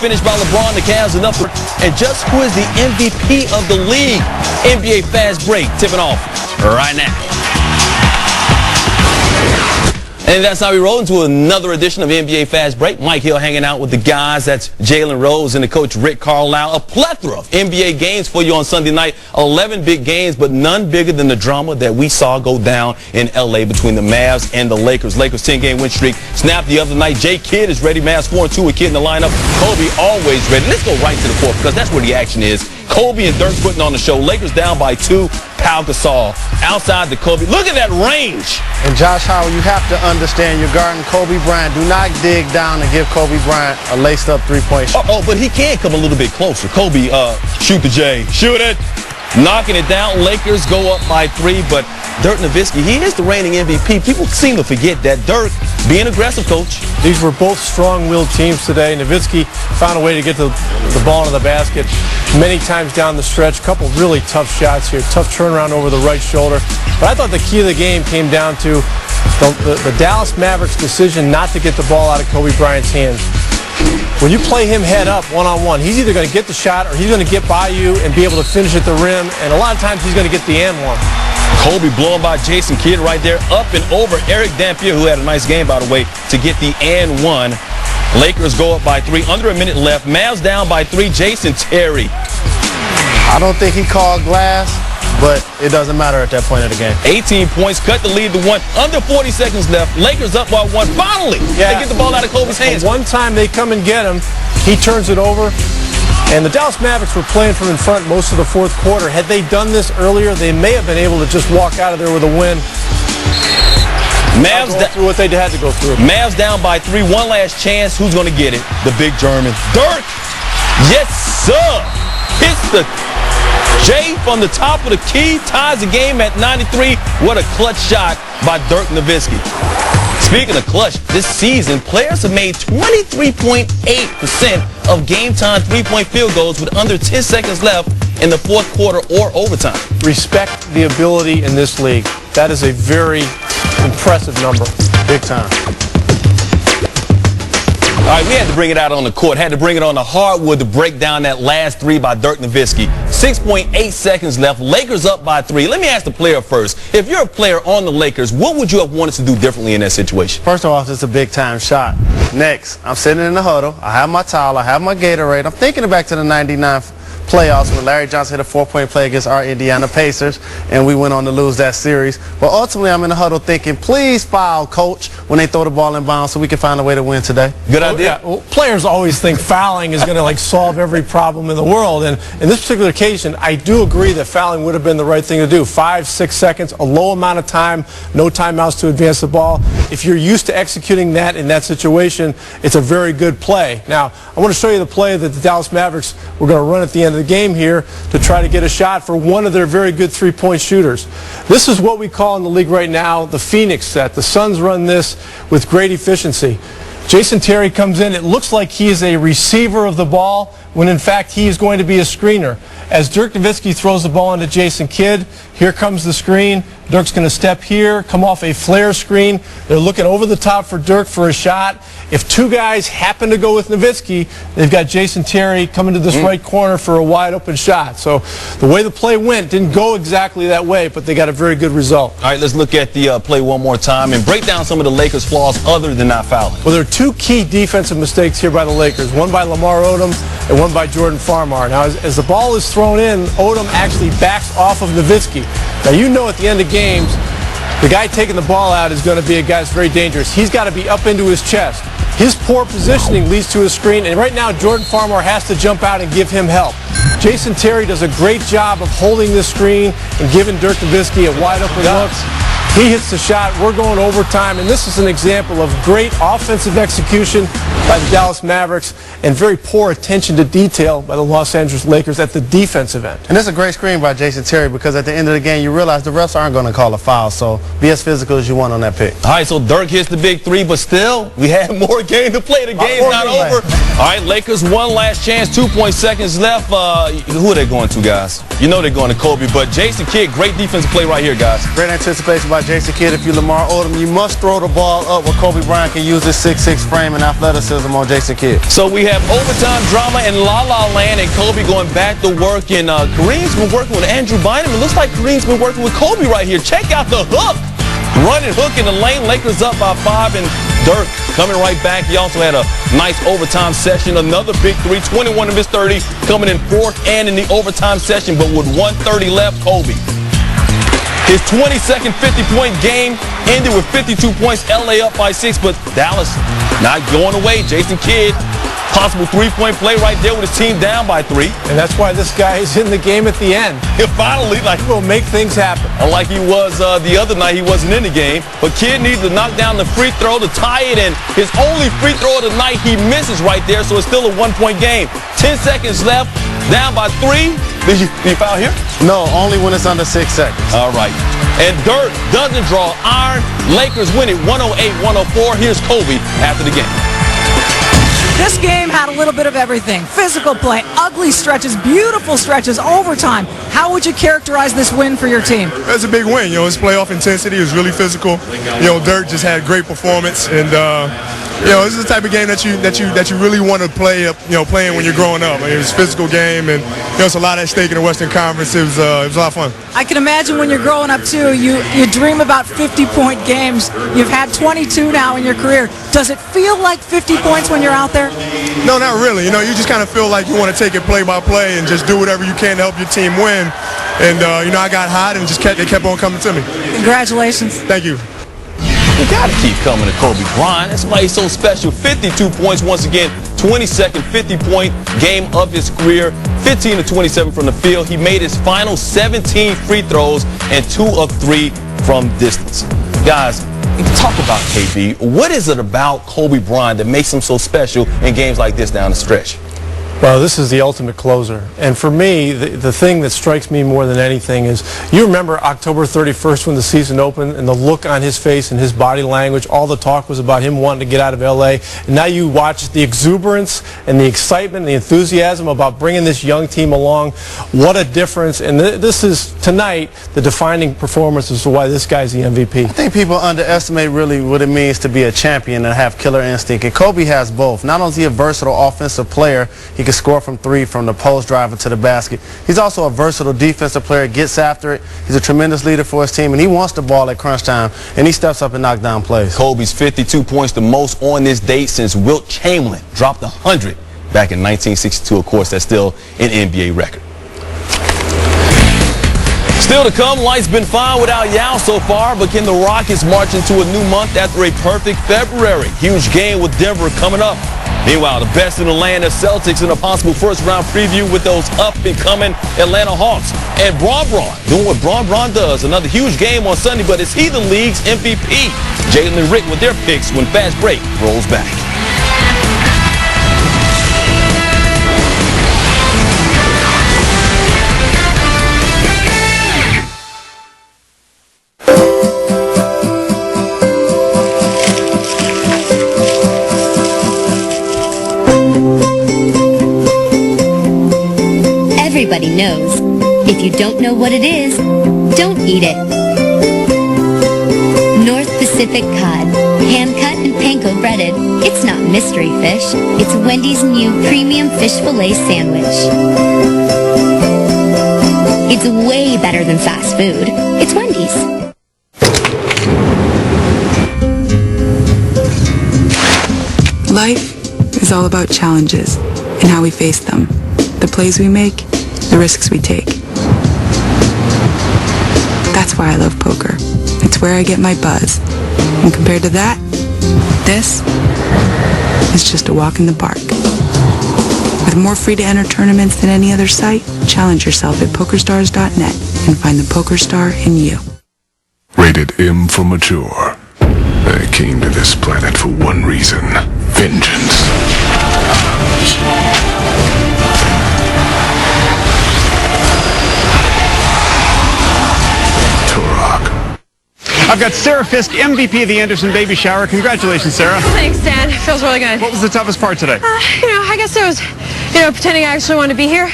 finish by LeBron. The Cavs are up. And just who is the MVP of the league? NBA Fast Break tipping off right now. And that's how we roll into another edition of NBA Fast Break. Mike Hill hanging out with the guys. That's Jalen Rose and the coach Rick Carlisle. A plethora of NBA games for you on Sunday night. 11 big games, but none bigger than the drama that we saw go down in L.A. between the Mavs and the Lakers. Lakers 10-game win streak snapped the other night. Jay Kidd is ready. Mavs 4-2 with Kidd in the lineup. Kobe always ready. Let's go right to the court because that's where the action is. Kobe and Dirk putting on the show. Lakers down by 2. Pau Gasol outside the Kobe. Look at that range. And Josh Howard, you have to understand you're guarding Kobe Bryant. Do not dig down and give Kobe Bryant a laced-up three-point shot. Oh, but he can come a little bit closer. Kobe, shoot the J. Shoot it. Knocking it down. Lakers go up by 3, but Dirk Nowitzki, he is the reigning MVP. People seem to forget that. Dirk, being aggressive, coach. These were both strong-willed teams today. Nowitzki found a way to get the ball into the basket many times down the stretch. A couple really tough shots here. Tough turnaround over the right shoulder. But I thought the key of the game came down to the Dallas Mavericks' decision not to get the ball out of Kobe Bryant's hands. When you play him head up one-on-one, he's either going to get the shot or he's going to get by you and be able to finish at the rim. And a lot of times he's going to get the and one. Kobe blowing by Jason Kidd right there, up and over Eric Dampier, who had a nice game, by the way, to get the and one. Lakers go up by 3, under a minute left. Mavs down by 3. Jason Terry. I don't think he called glass, but it doesn't matter at that point of the game. 18 points, cut the lead to 1. Under 40 seconds left. Lakers up by 1. Finally, they get the ball out of Kobe's hands. One time they come and get him, he turns it over. And the Dallas Mavericks were playing from in front most of the fourth quarter. Had they done this earlier, they may have been able to just walk out of there with a win. Mavs through what they had to go through. Mavs down by 3. One last chance. Who's going to get it? The big German. Dirk. Yes, sir. Hits the J from the top of the key. Ties the game at 93. What a clutch shot by Dirk Nowitzki. Speaking of clutch, this season, players have made 23.8% of game-time three-point field goals with under 10 seconds left in the fourth quarter or overtime. Respect the ability in this league. That is a very impressive number. Big time. All right, we had to bring it out on the court. Had to bring it on the hardwood to break down that last 3 by Dirk Nowitzki. 6.8 seconds left. Lakers up by 3. Let me ask the player first. If you're a player on the Lakers, what would you have wanted to do differently in that situation? First of all, it's a big-time shot. Next, I'm sitting in the huddle. I have my towel. I have my Gatorade. I'm thinking back to the 99 playoffs when Larry Johnson hit a 4-point play against our Indiana Pacers, and we went on to lose that series. But ultimately, I'm in the huddle thinking, please foul, coach, when they throw the ball in bounds so we can find a way to win today. Good idea. Yeah. Well, players always think fouling is going to solve every problem in the world. And in this particular occasion, I do agree that fouling would have been the right thing to do. 5-6 seconds, a low amount of time, no timeouts to advance the ball. If you're used to executing that in that situation, it's a very good play. Now, I want to show you the play that the Dallas Mavericks were going to run at the end of the game here to try to get a shot for one of their very good three-point shooters. This is what we call in the league right now the Phoenix set. The Suns run this with great efficiency. Jason Terry comes in. It looks like he is a receiver of the ball when in fact he is going to be a screener. As Dirk Nowitzki throws the ball into Jason Kidd, here comes the screen. Dirk's going to step here, come off a flare screen. They're looking over the top for Dirk for a shot. If two guys happen to go with Nowitzki, they've got Jason Terry coming to this right corner for a wide open shot. So the way the play went didn't go exactly that way, but they got a very good result. All right, let's look at the play one more time and break down some of the Lakers' flaws other than not fouling. Well, there are 2 key defensive mistakes here by the Lakers, one by Lamar Odom and one by Jordan Farmar. Now, as the ball is thrown in, Odom actually backs off of Nowitzki. Now, you know at the end of games, the guy taking the ball out is going to be a guy that's very dangerous. He's got to be up into his chest. His poor positioning leads to a screen, and right now Jordan Farmar has to jump out and give him help. Jason Terry does a great job of holding this screen and giving Dirk Nowitzki a wide open look. He hits the shot. We're going overtime, and this is an example of great offensive execution by the Dallas Mavericks and very poor attention to detail by the Los Angeles Lakers at the defensive end. And it's a great screen by Jason Terry because at the end of the game, you realize the refs aren't going to call a foul, so be as physical as you want on that pick. All right, so Dirk hits the big 3, but still, we had more game to play. The game's not over. All right, Lakers, one last chance, 2 seconds left. Who are they going to, guys? You know they're going to Kobe, but Jason Kidd, great defensive play right here, guys. Great anticipation by about Jason Kidd. If you're Lamar Odom, you must throw the ball up where Kobe Bryant can use his 6'6" frame and athleticism on Jason Kidd. So we have overtime drama in La La Land and Kobe going back to work. And Kareem's been working with Andrew Bynum. It looks like Kareem's been working with Kobe right here. Check out the hook. Running hook in the lane. Lakers up by 5, and Dirk coming right back. He also had a nice overtime session. Another big three, 21 of his 30, coming in fourth and in the overtime session. But with 1:30 left, Kobe. His 22nd 50-point game ended with 52 points. LA up by 6, but Dallas not going away. Jason Kidd, possible three-point play right there with his team down by 3. And that's why this guy is in the game at the end. Finally, He will make things happen. Like he was the other night, he wasn't in the game. But Kidd needs to knock down the free throw to tie it, and his only free throw of the night, he misses right there, so it's still a 1-point game. 10 seconds left, down by 3. Did you foul here? No, only when it's under 6 seconds. All right. And Dirk doesn't draw iron. Lakers win it 108-104. Here's Kobe after the game. This game had a little bit of everything. Physical play, ugly stretches, beautiful stretches, overtime. How would you characterize this win for your team? It's a big win. You know, his playoff intensity was really physical. You know, Dirk just had great performance, and you know, this is the type of game that you really want to play. You know, playing when you're growing up. I mean, it's a physical game, and you know, it's a lot at stake in the Western Conference. It was a lot of fun. I can imagine when you're growing up too, you dream about 50-point games. You've had 22 now in your career. Does it feel like 50 points when you're out there? No, not really. You know, you just kind of feel like you want to take it play by play and just do whatever you can to help your team win. And you know, I got hot and they kept on coming to me. Congratulations. Thank you. You got to keep coming to Kobe Bryant. That's why he's so special. 52 points once again. 22nd 50-point game of his career. 15 of 27 from the field. He made his final 17 free throws and 2 of 3 from distance. Guys, talk about KB. What is it about Kobe Bryant that makes him so special in games like this down the stretch? Well, this is the ultimate closer. And for me, the thing that strikes me more than anything is, you remember October 31st when the season opened and the look on his face and his body language, all the talk was about him wanting to get out of LA. And now you watch the exuberance and the excitement and the enthusiasm about bringing this young team along. What a difference. And this is, tonight, the defining performance as to why this guy's the MVP. I think people underestimate really what it means to be a champion and have killer instinct. And Kobe has both. Not only is he a versatile offensive player, he can score from 3 from the post driver to the basket. He's also a versatile defensive player, gets after it. He's a tremendous leader for his team, and he wants the ball at crunch time, and he steps up and knocks down plays. Kobe's 52 points, the most on this date since Wilt Chamberlain dropped 100 back in 1962. Of course, that's still an NBA record. Still to come, life's been fine without Yao so far, but can the Rockets march into a new month after a perfect February? Huge game with Denver coming up. Meanwhile, the best in the land, the Celtics, in a possible first-round preview with those up-and-coming Atlanta Hawks. And Bron doing what Bron does. Another huge game on Sunday, but is he the league's MVP? Jalen and Rick with their picks when Fast Break rolls back. Everybody knows. If you don't know what it is, don't eat it. North Pacific cod, hand-cut and panko breaded. It's not mystery fish. It's Wendy's new premium fish fillet sandwich. It's way better than fast food. It's Wendy's. Life is all about challenges and how we face them. The plays we make, the risks we take. That's why I love poker. It's where I get my buzz. And compared to that, this is just a walk in the park. With more free-to-enter tournaments than any other site, challenge yourself at PokerStars.net and find the poker star in you. Rated M for mature. I came to this planet for one reason: vengeance. I've got Sarah Fisk, MVP of the Anderson Baby Shower. Congratulations, Sarah. Thanks, Dan. It feels really good. What was the toughest part today? I guess it was, pretending I actually wanted to be here.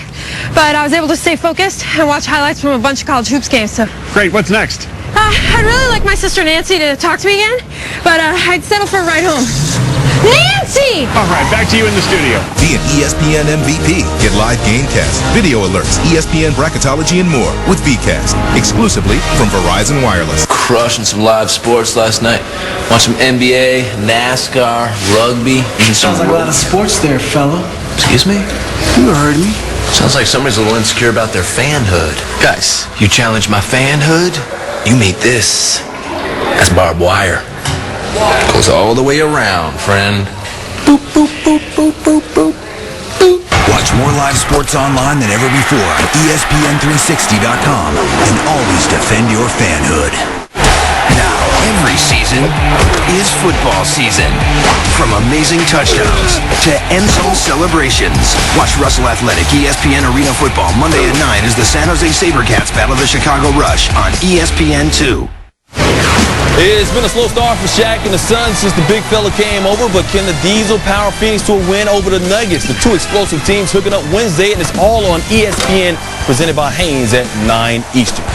But I was able to stay focused and watch highlights from a bunch of college hoops games. So great. What's next? I'd really like my sister Nancy to talk to me again, but I'd settle for a ride home. Nancy! All right, back to you in the studio. Be an ESPN MVP. Get live gamecast, video alerts, ESPN bracketology, and more with VCast. Exclusively from Verizon Wireless. Crushing some live sports last night. Watched some NBA, NASCAR, rugby, even some... Sounds like a lot of sports there, fella. Excuse me? You heard me. Sounds like somebody's a little insecure about their fanhood. Guys, you challenge my fanhood, you meet this. That's barbed wire. Goes all the way around, friend. Boop, boop, boop, boop, boop, boop, boop. Watch more live sports online than ever before on ESPN360.com and always defend your fanhood. Now, every season is football season. From amazing touchdowns to end-zone celebrations. Watch Russell Athletic ESPN Arena Football Monday at 9 as the San Jose SaberCats battle the Chicago Rush on ESPN2. It's been a slow start for Shaq and the Suns since the big fella came over, but can the Diesel power Phoenix to a win over the Nuggets? The two explosive teams hooking up Wednesday, and it's all on ESPN, presented by Haynes at 9 Eastern.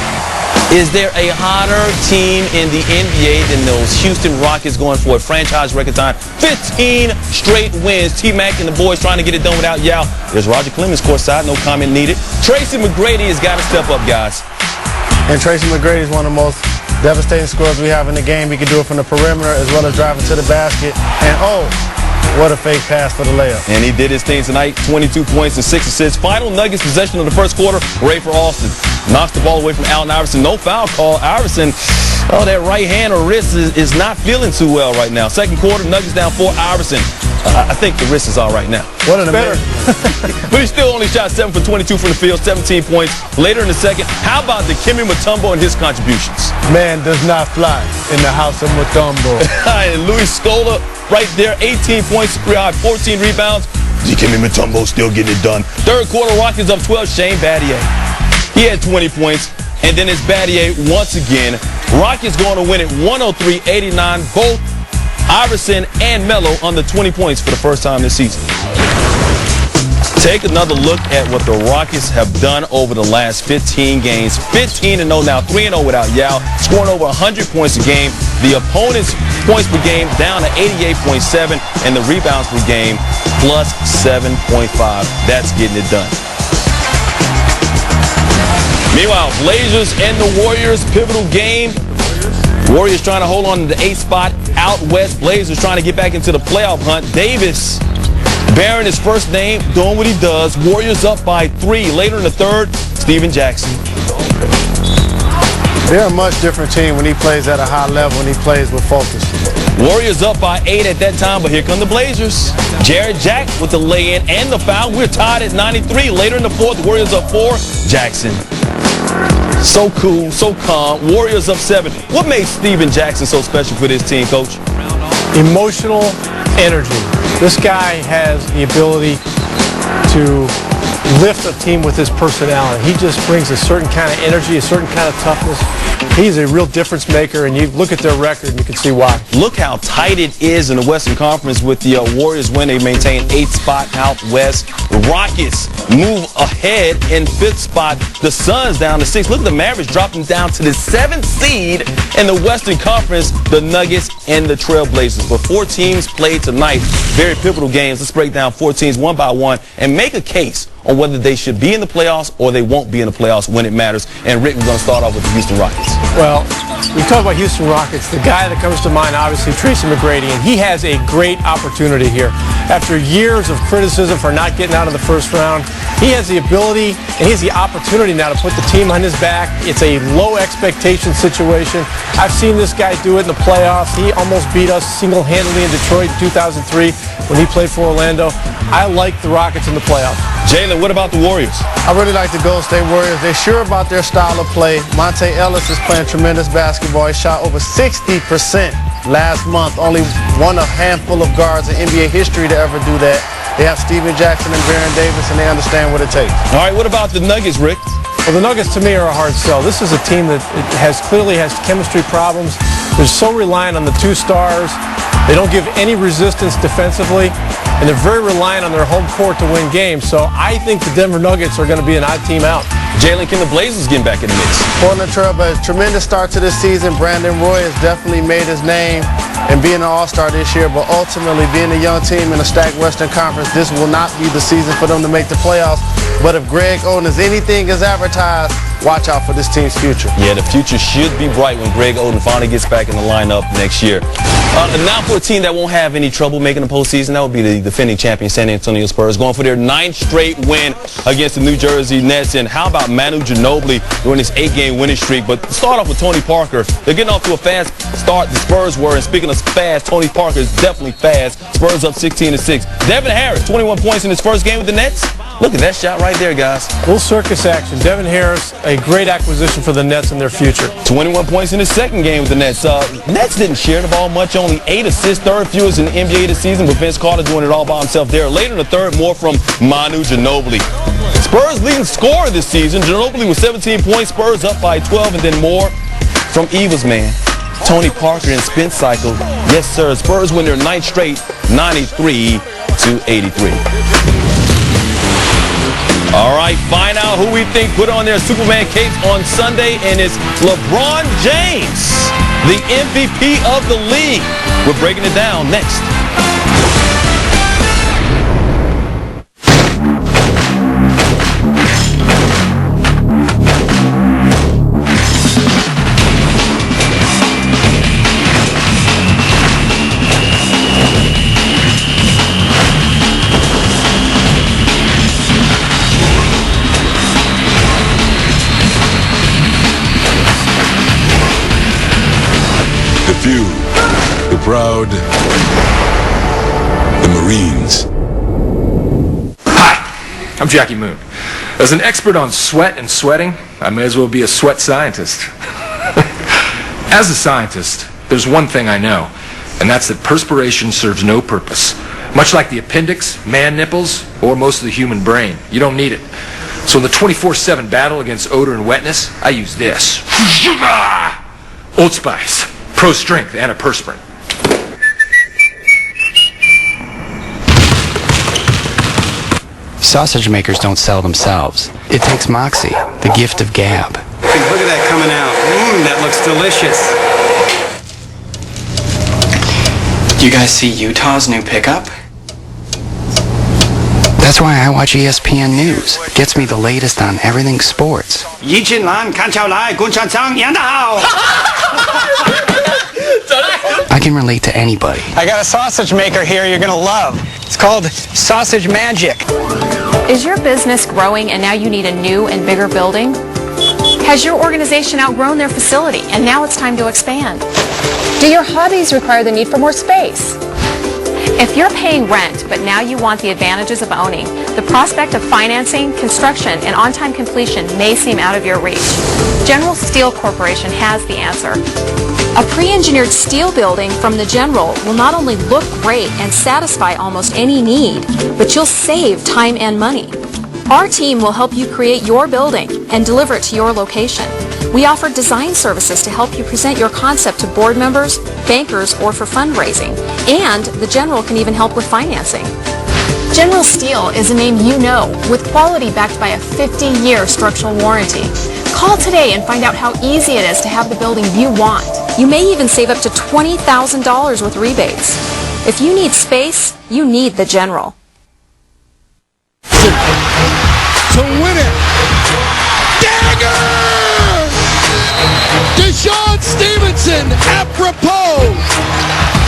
Is there a hotter team in the NBA than those Houston Rockets going for a franchise record time? 15 straight wins. T-Mac and the boys trying to get it done without Yao. There's Roger Clemens courtside, no comment needed. Tracy McGrady has got to step up, guys. And Tracy McGrady is one of the most devastating scorers we have in the game. He can do it from the perimeter as well as driving to the basket. And oh, what a fake pass for the layup. And he did his thing tonight, 22 points and 6 assists. Final Nuggets possession of the first quarter, Ray for Austin. Knocks the ball away from Allen Iverson. No foul call. Iverson, oh, that right hand or wrist is not feeling too well right now. Second quarter, Nuggets down 4. Iverson, I think the wrist is all right now. What an better. But he still only shot 7 for 22 from the field, 17 points. Later in the second, how about the Dikembe Mutombo and his contributions? Man does not fly in the house of Mutombo. And Louis Scola right there, 18 points, 14 rebounds. Dikembe Mutombo still getting it done. Third quarter, Rockets up 12, Shane Battier. He had 20 points, and then it's Battier once again. Rockets going to win it 103-89. Both Iverson and Melo under 20 points for the first time this season. Take another look at what the Rockets have done over the last 15 games. 15-0 now, 3-0 without Yao, scoring over 100 points a game. The opponent's points per game down to 88.7, and the rebounds per game plus 7.5. That's getting it done. Meanwhile, Blazers and the Warriors, pivotal game. Warriors trying to hold on to the 8th spot out west. Blazers trying to get back into the playoff hunt. Davis bearing his first name, doing what he does. Warriors up by 3. Later in the third, Steven Jackson. They're a much different team when he plays at a high level, when he plays with focus. Warriors up by 8 at that time, but here come the Blazers. Jared Jack with the lay-in and the foul. We're tied at 93. Later in the fourth, Warriors up 4. Jackson. So cool, so calm. Warriors up 7. What makes Steven Jackson so special for this team, Coach? Emotional energy. This guy has the ability to lift a team with his personality. He just brings a certain kind of energy, a certain kind of toughness. He's a real difference maker, and you look at their record and you can see why. Look how tight it is in the Western Conference with the Warriors when they maintain 8th spot out west. The Rockets move ahead in 5th spot. The Suns down to 6th. Look at the Mavericks dropping down to the 7th seed in the Western Conference. The Nuggets and the Trailblazers. But 4 teams played tonight. Very pivotal games. Let's break down 4 teams one by one and make a case on whether they should be in the playoffs or they won't be in the playoffs when it matters. And Rick, we're going to start off with the Houston Rockets. Well, we talk about Houston Rockets. The guy that comes to mind, obviously, Tracy McGrady, and he has a great opportunity here. After years of criticism for not getting out of the first round, he has the ability and he has the opportunity now to put the team on his back. It's a low expectation situation. I've seen this guy do it in the playoffs. He almost beat us single-handedly in Detroit in 2003 when he played for Orlando. I like the Rockets in the playoffs. Jalen, what about the Warriors? I really like the Golden State Warriors. They're sure about their style of play. Monte Ellis is playing tremendous basketball. He shot over 60% last month. Only one of a handful of guards in NBA history to ever do that. They have Steven Jackson and Baron Davis, and they understand what it takes. All right, what about the Nuggets, Rick? Well, the Nuggets, to me, are a hard sell. This is a team that clearly has chemistry problems. They're so reliant on the 2 stars. They don't give any resistance defensively. and they're very reliant on their home court to win games. So I think the Denver Nuggets are going to be an odd team out. Jalen, can the Blazers get back in the mix? Portland Trail, but a tremendous start to this season. Brandon Roy has definitely made his name and being an all-star this year, but ultimately being a young team in a stacked Western Conference, this will not be the season for them to make the playoffs. But if Greg Oden is anything as advertised, watch out for this team's future. Yeah, the future should be bright when Greg Oden finally gets back in the lineup next year. Now for a team that won't have any trouble making the postseason, that would be the defending champion San Antonio Spurs, going for their 9th straight win against the New Jersey Nets. And how about Manu Ginobili during this 8-game winning streak? But start off with Tony Parker. They're getting off to a fast start, the Spurs were. And speaking of fast, Tony Parker is definitely fast. Spurs up 16-6. Devin Harris, 21 points in his first game with the Nets. Look at that shot right there, guys. Little circus action. Devin Harris, a great acquisition for the Nets in their future. 21 points in his second game with the Nets. Nets didn't share the ball much, only 8 assists, third fewest in the NBA this season, but Vince Carter doing it all by himself there. Later in the third, more from Manu Ginobili. Spurs leading scorer this season. Ginobili with 17 points, Spurs up by 12, and then more from Eva's man, Tony Parker and Spence cycle. Yes, sir. Spurs win their 9th straight, 93-83. All right, find out who we think put on their Superman capes on Sunday, and it's LeBron James, the MVP of the league. We're breaking it down next. The few, the proud, the Marines. Hi, I'm Jackie Moon. As an expert on sweat and sweating, I may as well be a sweat scientist. As a scientist, there's one thing I know, and that's that perspiration serves no purpose. Much like the appendix, man nipples, or most of the human brain. You don't need it. So in the 24/7 battle against odor and wetness, I use this. Old Spice. Pro strength antiperspirant. Sausage makers don't sell themselves. It takes Moxie, the gift of gab. Look at that coming out. That looks delicious. You guys see Utah's new pickup? That's why I watch ESPN News. Gets me the latest on everything sports. I can relate to anybody. I got a sausage maker here you're gonna love. It's called Sausage Magic. Is your business growing and now you need a new and bigger building? Has your organization outgrown their facility and now it's time to expand? Do your hobbies require the need for more space? If you're paying rent, but now you want the advantages of owning, the prospect of financing, construction, and on-time completion may seem out of your reach. General Steel Corporation has the answer. A pre-engineered steel building from the General will not only look great and satisfy almost any need, but you'll save time and money. Our team will help you create your building and deliver it to your location. We offer design services to help you present your concept to board members, bankers, or for fundraising. And the General can even help with financing. General Steel is a name you know, with quality backed by a 50-year structural warranty. Call today and find out how easy it is to have the building you want. You may even save up to $20,000 with rebates. If you need space, you need the General. To win it. Dagger! Deshaun Stevenson, apropos,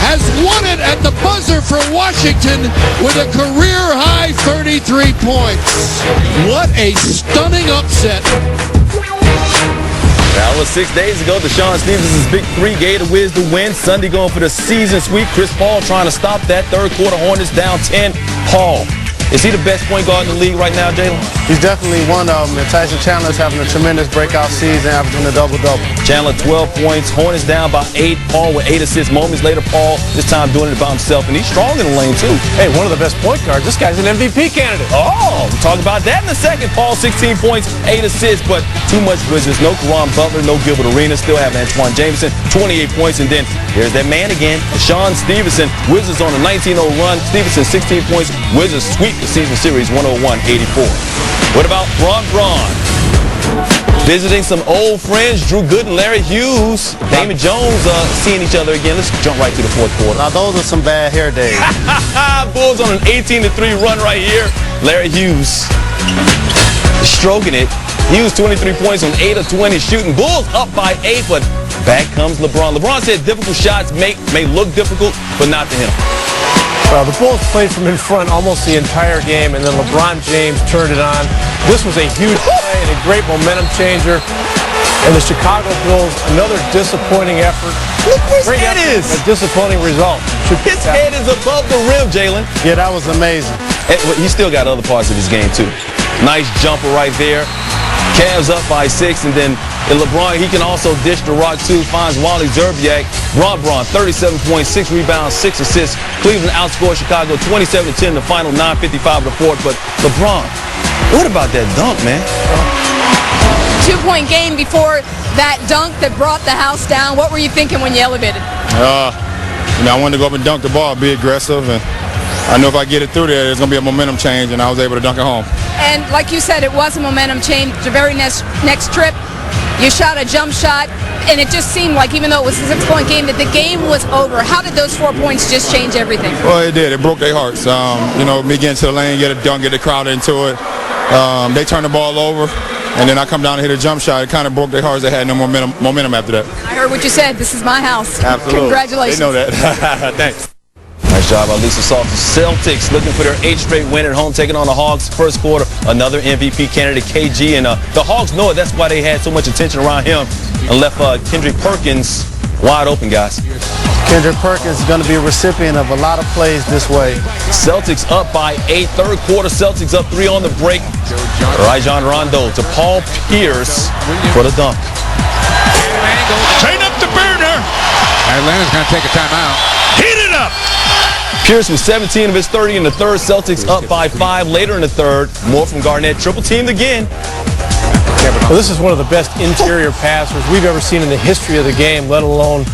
has won it at the buzzer for Washington with a career-high 33 points. What a stunning upset. That was 6 days ago. Deshaun Stevenson's big 3 Gator Wiz to win. Sunday going for the season sweep. Chris Paul trying to stop that third quarter Hornets down 10. Paul Is he the best point guard in the league right now, Jalen? He's definitely one of them. And Tyson Chandler's having a tremendous breakout season, averaging a double-double. Chandler 12 points. Hornets down by 8. Paul with 8 assists. Moments later, Paul this time doing it by himself, and he's strong in the lane too. Hey, one of the best point guards. This guy's an MVP candidate. Oh, we'll talk about that in a second. Paul 16 points, 8 assists, but too much Wizards. No Caron Butler, no Gilbert Arenas. Still have Antoine Jameson, 28 points, and then here's that man again, Sean Stevenson. Wizards on a 19-0 run. Stevenson 16 points. Wizards sweep the season series 101-84. What about Bron? Visiting some old friends, Drew Gooden, Larry Hughes, Damon Jones seeing each other again. Let's jump right to the fourth quarter. Now, those are some bad hair days. Bulls on an 18-3 run right here. Larry Hughes stroking it. Hughes 23 points on 8 of 20 shooting. Bulls up by 8, but back comes LeBron. LeBron said difficult shots may look difficult, but not to him. Well, the Bulls played from in front almost the entire game, and then LeBron James turned it on. This was a huge play and a great momentum changer. And the Chicago Bulls, another disappointing effort. Look where his head is. A disappointing result. His head is above the rim, Jalen. Yeah, that was amazing. He still got other parts of his game, too. Nice jumper right there. Cavs up by 6, and then LeBron, he can also dish the rock, too. Finds Wally Zerbiak. Bron, 37 points, 6 rebounds, 6 assists. Cleveland outscored Chicago 27-10 in the final, 9:55 of the fourth. But LeBron, what about that dunk, man? 2-point game before that dunk that brought the house down. What were you thinking when you elevated? I wanted to go up and dunk the ball, be aggressive, and I know if I get it through there, there's going to be a momentum change, and I was able to dunk it home. And like you said, it was a momentum change. The very next trip, you shot a jump shot, and it just seemed like, even though it was a 6-point game, that the game was over. How did those 4 points just change everything? Well, it did. It broke their hearts. Me getting to the lane, get a dunk, get the crowd into it. They turned the ball over, and then I come down and hit a jump shot. It kind of broke their hearts. They had no momentum after that. I heard what you said. This is my house. Absolutely. Congratulations. They know that. Thanks. Nice job by Lisa Salter. Celtics looking for their 8th straight win at home, taking on the Hawks. First quarter, another MVP candidate, KG. And the Hawks know it. That's why they had so much attention around him and left Kendrick Perkins wide open, guys. Kendrick Perkins is going to be a recipient of a lot of plays this way. Celtics up by 8. Third quarter, Celtics up 3 on the break. Rajon Rondo to Paul Pierce for the dunk. Chain up the burner. Atlanta's going to take a timeout. Heat it up. Pierce was 17 of his 30 in the third. Celtics up by 5 later in the third. More from Garnett. Triple teamed again. Well, this is one of the best interior passers we've ever seen in the history of the game, let alone,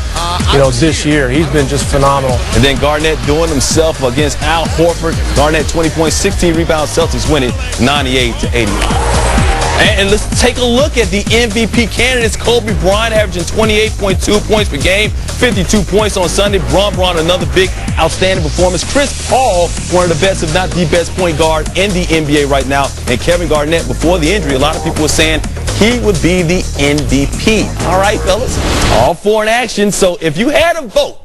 this year. He's been just phenomenal. And then Garnett doing himself against Al Horford. Garnett 20 points, 16 rebounds. Celtics win it 98-80. And let's take a look at the MVP candidates. Kobe Bryant averaging 28.2 points per game, 52 points on Sunday. Bron, another big, outstanding performance. Chris Paul, one of the best, if not the best point guard in the NBA right now. And Kevin Garnett, before the injury, a lot of people were saying he would be the MVP. All right, fellas, all 4 in action. So if you had a vote,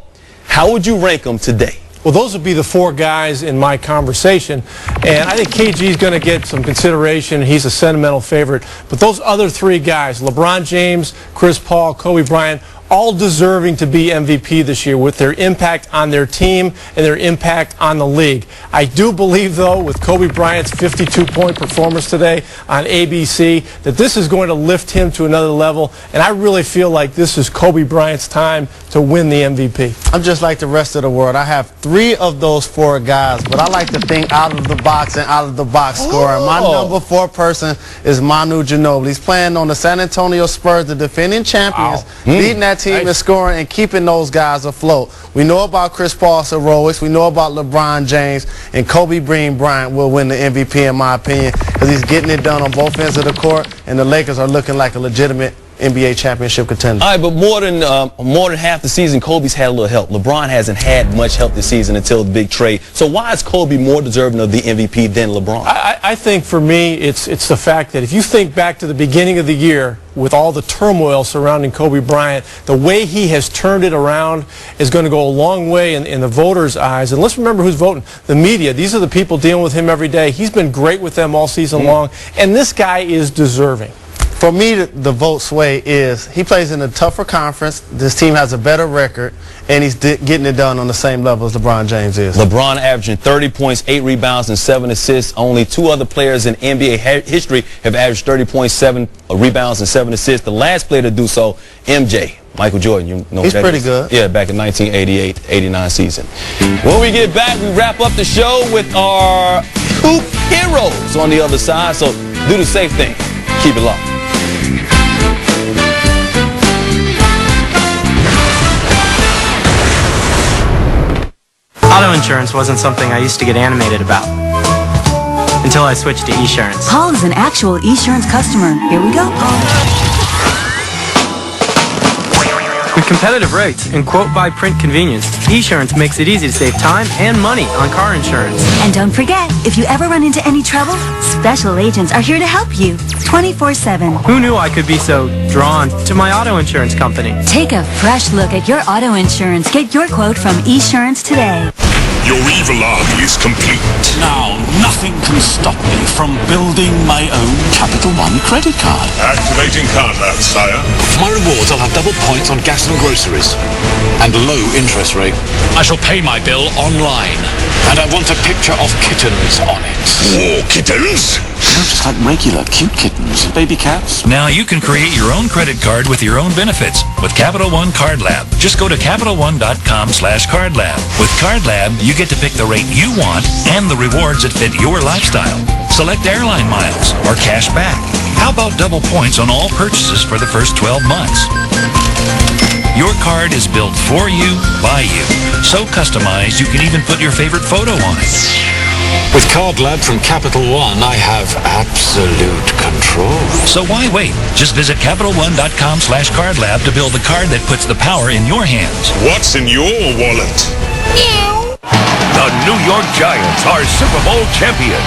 how would you rank them today? Well, those would be the 4 guys in my conversation, and I think KG is going to get some consideration. He's a sentimental favorite. But those other 3 guys, LeBron James, Chris Paul, Kobe Bryant, all deserving to be MVP this year with their impact on their team and their impact on the league. I do believe, though, with Kobe Bryant's 52-point performance today on ABC, that this is going to lift him to another level, and I really feel like this is Kobe Bryant's time to win the MVP. I'm just like the rest of the world. I have 3 of those 4 guys, but I like to think out of the box and out of the box scoring. My number 4 person is Manu Ginobili. He's playing on the San Antonio Spurs, the defending champions, leading that team in scoring and keeping those guys afloat. We know about Chris Paul's heroics. We know about LeBron James, and Kobe Bryant will win the MVP in my opinion because he's getting it done on both ends of the court, and the Lakers are looking like a legitimate NBA championship contender. All right, but more than half the season, Kobe's had a little help. LeBron hasn't had much help this season until the big trade. So why is Kobe more deserving of the MVP than LeBron? I think for me, it's the fact that if you think back to the beginning of the year with all the turmoil surrounding Kobe Bryant, the way he has turned it around is going to go a long way in the voters' eyes. And let's remember who's voting. The media. These are the people dealing with him every day. He's been great with them all season long, and this guy is deserving. For me, the vote sway is he plays in a tougher conference. This team has a better record, and he's getting it done on the same level as LeBron James is. LeBron averaging 30 points, 8 rebounds, and 7 assists. Only 2 other players in NBA history have averaged 30 points, 7 rebounds, and 7 assists. The last player to do so, MJ. Michael Jordan, you know he's that pretty is. good. Yeah, back in 1988-89 season. When we get back, we wrap up the show with our hoop heroes on the other side. So do the safe thing. Keep it locked. Auto insurance wasn't something I used to get animated about until I switched to Esurance. Paul is an actual Esurance customer. Here we go. With competitive rates and quote-by-print convenience, Esurance makes it easy to save time and money on car insurance. And don't forget, if you ever run into any trouble, special agents are here to help you 24/7. Who knew I could be so drawn to my auto insurance company? Take a fresh look at your auto insurance. Get your quote from Esurance today. Your evil army is complete. Now, nothing can stop me from building my own Capital One credit card. Activating card lab, sire. For my rewards, I'll have double points on gas and groceries. And a low interest rate. I shall pay my bill online. And I want a picture of kittens on it. War kittens? No, just like regular, cute kittens. Baby cats. Now you can create your own credit card with your own benefits with Capital One Card Lab. Just go to CapitalOne.com/CardLab. With Card Lab, you get to pick the rate you want and the rewards that fit your lifestyle. Select airline miles or cash back. How about double points on all purchases for the first 12 months? Your card is built for you, by you. So customized, you can even put your favorite photo on it. With Card Lab from Capital One, I have absolute control. So why wait? Just visit CapitalOne.com/CardLab to build the card that puts the power in your hands. What's in your wallet? The New York Giants are Super Bowl champions.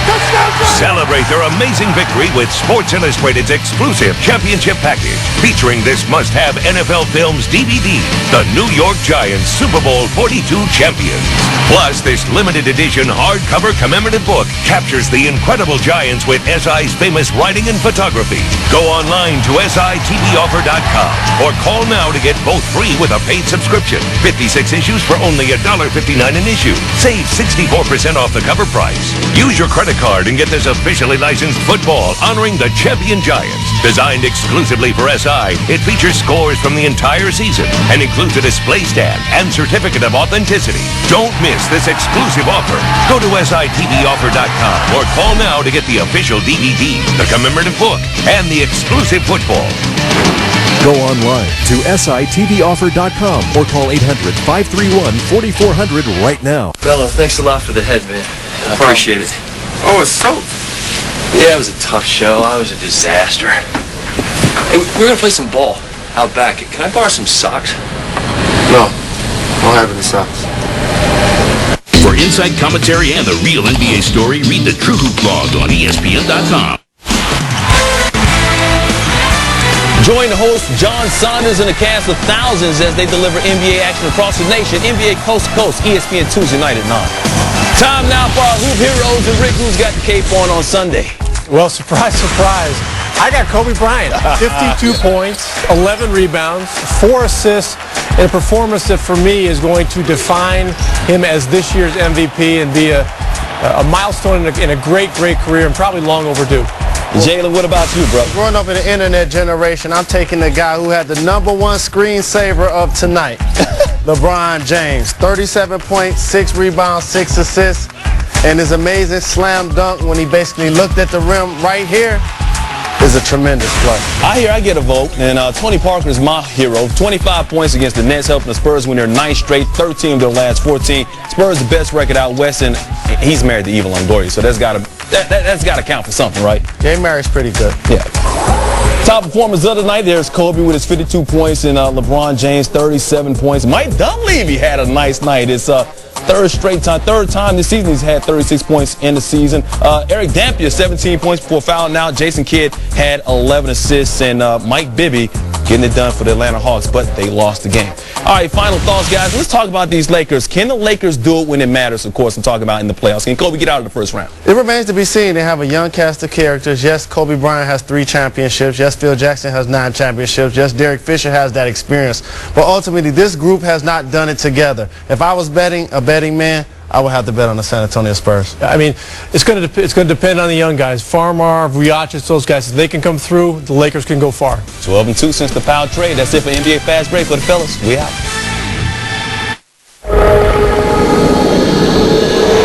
Celebrate their amazing victory with Sports Illustrated's exclusive championship package featuring this must-have NFL Films DVD, The New York Giants Super Bowl 42 Champions. Plus, this limited edition hardcover commemorative book captures the incredible Giants with SI's famous writing and photography. Go online to SITVoffer.com or call now to get both free with a paid subscription. 56 issues for only $1.59 an issue. Save 64% off the cover price. Use your credit card and get this officially licensed football honoring the champion Giants. Designed exclusively for SI, it features scores from the entire season and includes a display stand and certificate of authenticity. Don't miss this exclusive offer. Go to SITVoffer.com or call now to get the official DVD, the commemorative book, and the exclusive football. Go online to SITVoffer.com or call 800-531-4400 right now. Bella, thanks a lot for the head, man. I appreciate it. Oh, it's soap. Yeah, it was a tough show. I was a disaster. Hey, we're going to play some ball out back. Can I borrow some socks? No, I don't have any socks. For insight, commentary, and the real NBA story, read the True Hoop blog on ESPN.com. Join the host, John Saunders, and a cast of thousands as they deliver NBA action across the nation. NBA Coast to Coast, ESPN Tuesday night at 9. Time now for our Hoop Heroes, and Rick, who's got the cape on Sunday? Well, surprise, surprise. I got Kobe Bryant, 52 points, 11 rebounds, 4 assists, and a performance that for me is going to define him as this year's MVP and be a milestone in a great, great career and probably long overdue. Jalen, what about you, bro? Growing up in the internet generation, I'm taking the guy who had the #1 screensaver of tonight, LeBron James. 37 points, 6 rebounds, 6 assists, and his amazing slam dunk when he basically looked at the rim right here is a tremendous play. I get a vote, and Tony Parker is my hero. 25 points against the Nets, helping the Spurs win their 9th straight, 13 of their last 14. Spurs the best record out west, and he's married to Eva Longoria, so that's got to count for something, right? Gay Mary's pretty good. Yeah. Top performers of the night, there's Kobe with his 52 points and LeBron James 37 points. Mike Dunleavy had a nice night. It's third time this season he's had 36 points in the season. Eric Dampier 17 points before fouling out. Jason Kidd had 11 assists, and Mike Bibby getting it done for the Atlanta Hawks, but they lost the game. All right, final thoughts, guys. Let's talk about these Lakers. Can the Lakers do it when it matters, of course, I'm talking about in the playoffs? Can Kobe get out of the first round? It remains to be seen. They have a young cast of characters. Yes, Kobe Bryant has 3 championships. Yes, Phil Jackson has 9 championships. Yes, Derek Fisher has that experience. But ultimately, this group has not done it together. If I was a betting man, I would have to bet on the San Antonio Spurs. I mean, it's going to depend on the young guys. Farmar, Vujacic, those guys. If they can come through, the Lakers can go far. 12-2 since the foul trade. That's it for NBA Fast Break for the fellas. We out.